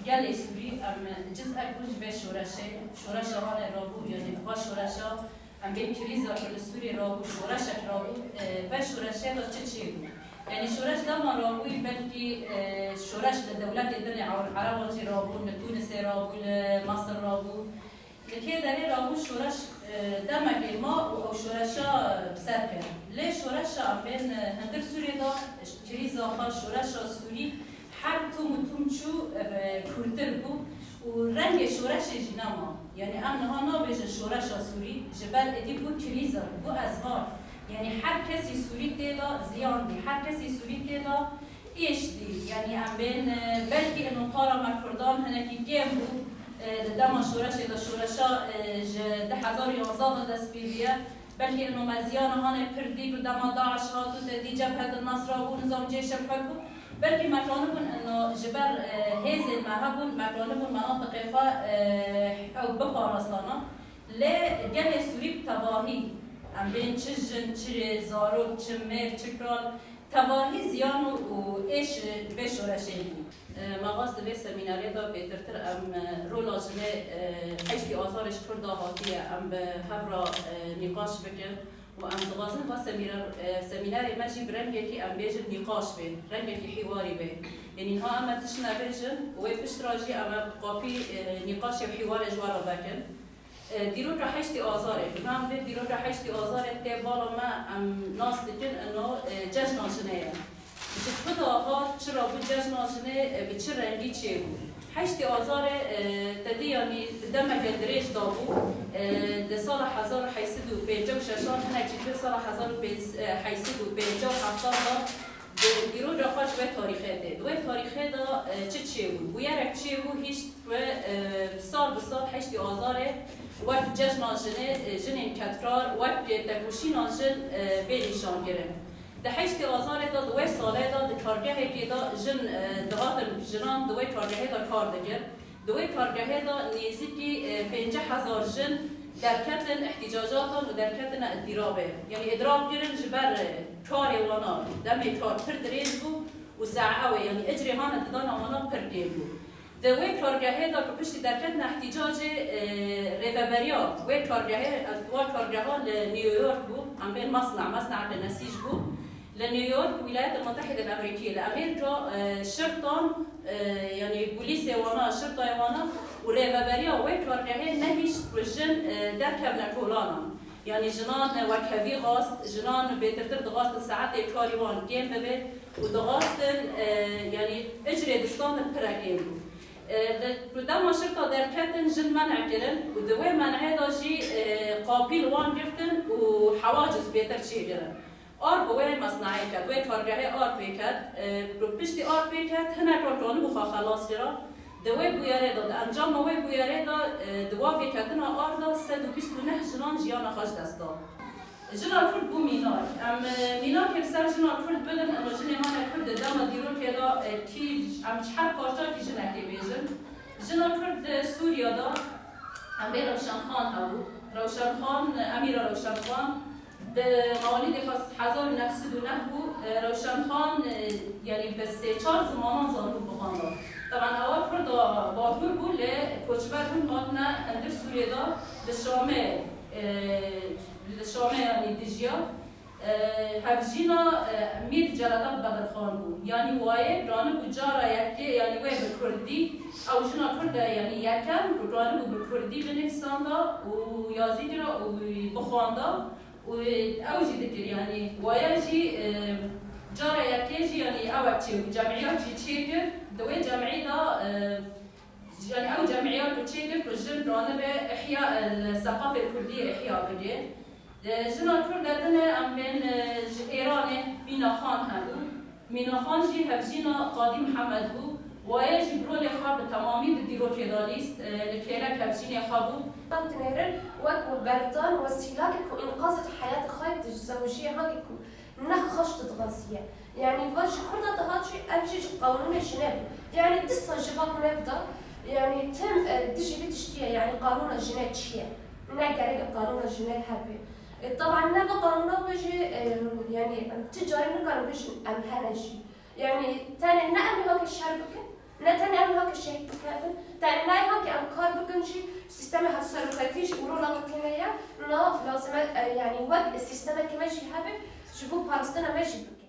گل سوری ام جزء اکوج به شورش آن رابو یعنی با شورشا ام به کریزا که سوری رابو شورش رابو و شورشه دا چه بود یعنی شورش دام رابوی بلکه شورش دولت دنیا عرب رابو تونس رابو مصر رابو لکه داری رابو شورش دمک ما و شورشا بسر کرد لی شورشا ام بین هندر سوری دا کریزا خال شورشا سوری هر توم چو کورتر بود و رنگ شورش جنما یعنی آنها نابج شورش سوری جبل ادی بود کریزا بود ازوار یعنی هر کسی سوری دیدا زیان دی هر کسی سوری دیدا ایش دی یعنی ام بین بلکه انو قارا مکردان هنکی گیم بود دما شورش دا شورشا 10,011 دست بیویه بلکه انو مزیان هانه پردی بود دما داعش هاتو دی جبهه النصر و نظام جيش الحرب بلکه مکانبون انه جبر هزه مهبون مکانبون مناطق فا او بخارستانا لی گل سوری تواهی ام بین چه جن چه زارو چه مر چه کرال تواهی زیان و ایش بشورشه مغاز دوی سمیناری دا بیترتر ام رو لازمه حیشتی آثارش کرده هاتیه ام به هفرا نقاش بکن و ام دغازن با سمیناری ماشي برنگی که ام بیجن نقاش بین رنگی که حواری بین یعنی ها ام تشنا بیجن و پشتراجی ام قاپی نقاش و حوار جوارا بکن دیرو را حشتی آزاره هم به دیرو را حشتی آزاره که بالا ما ام ناس دکن انو جشن آشنه چه خدا ها چرا بود جشن آشنه به چه رنگی چه بود حشتی آزار تدی یعنی دم گندریش دابو ده سال 1856 هنچی سال 1857 دیرو رقاش و تاریخه ده دوی تاریخه دا چه بود بویرک چه بود هیچ سال به سال حشتی آزاره وقت جشن جن کترار وقت تکوشین جن بیشان گرفت ده حشتی آزار دا دوی ساله دا ده کارگاه که دا جن دهات جنان دوی کارگاه دا کار دگر دوی کارگاه دا نیزی که 50,000 جن در کتن احتجاجاتان و در کتن ادرابه یعنی ادراب گرن جبر کار وانا دمی کار پر دریز بود و زعوه یعنی اجری هان ددان وانا پر دیر بود دوی کارگاه دا که پشتی در کتن احتجاج ریوبریات وی کارگاه نیویورک بود هم بین مصنع نسیج بود لنيويورك الولايات المتحدة الأمريكية لأمريكا شرطان يعني بوليس وانا شرطة وانا وريفابريا وكارجاه نهيش رجن دركب نكولانا يعني جنان وكهفي غاست جنان بترتب ضغط ساعات كاريوان جيم ببي وضغط يعني اجري دستان البراكين قدام شرطة دركتن جن منع كرن ودوي منع هذا شيء قابل وان جفتن وحواجز بيتر شيء جرن آر بوی مصنعی کرد، بوی کارگاهی آر پیکرد، پشتی آر پیکرد، هنر کارکنان بخوا خلاص کرد. دوی بویاره داد، انجام موی بویاره داد، دوای کردن آر داد 129 جنان جیان خاش دست داد. جنان کرد بو مینار، مینار که سر جنان کرد بدن، اما جنان کرد دام دیرو که دا تیج، چهار پارچه کی جنان کی بیشن. جنان کرد سوریا دا، امیر روشن خان هاو، روشن خان، امیر روشن خان. مواليد 1909 بود روشن خان یعنی به 3-4 زمانان زانو بخوانده طبعا اول کرد باطور بود لکوچبر بود هاتنا اندر سوریه دا به شامه یعنی دیجیا هفجینا میر جلدات بدرخان بود یعنی وایه رانه بود جارا یکی یعنی وای به کردی او جنا کرد یعنی یکم رانه بود به کردی بنفسانده و یازیدی را بخوانده و اوجی دکر یعنی وایجی جارا یکیجی یعنی اوچی جمعیات چی کرد دوی جمعی دا یعنی او جمعیات چی کرد رجل رانه به احیاء الثقافه الكرديه احیاء بده جنا کرد دادن ام بین ایران مینا خان هم مینا خان جی هفجینا قاضی محمد بود وایجی برول خواب تمامی دیرو کدالیست لکیلا هفجینی خوابو تنيرن وكو برطان وسيلاك إنقاذ حياة خيط الزوجية هاي نخ خشت تغاسية يعني باش كرنا تغاشي أمشي قانون الجناب يعني تسا جبات نفدا يعني تم دجي بتشتيه يعني قانون الجناية تشيه نقرأ قانون الجناية هبي طبعا نبى قانون بيجي يعني تجاري نقرأ بيجي أمهرجي يعني تاني نأمي وقت الشرب كن نتني أنا هاك الشيء بكابن تاني ناي هاك أنكار بكنشي سيستم هالسلوكاتيش ورولا مكينية نا لازم يعني وقت السيستم كماشي هابن شبو بارستنا ماشي بك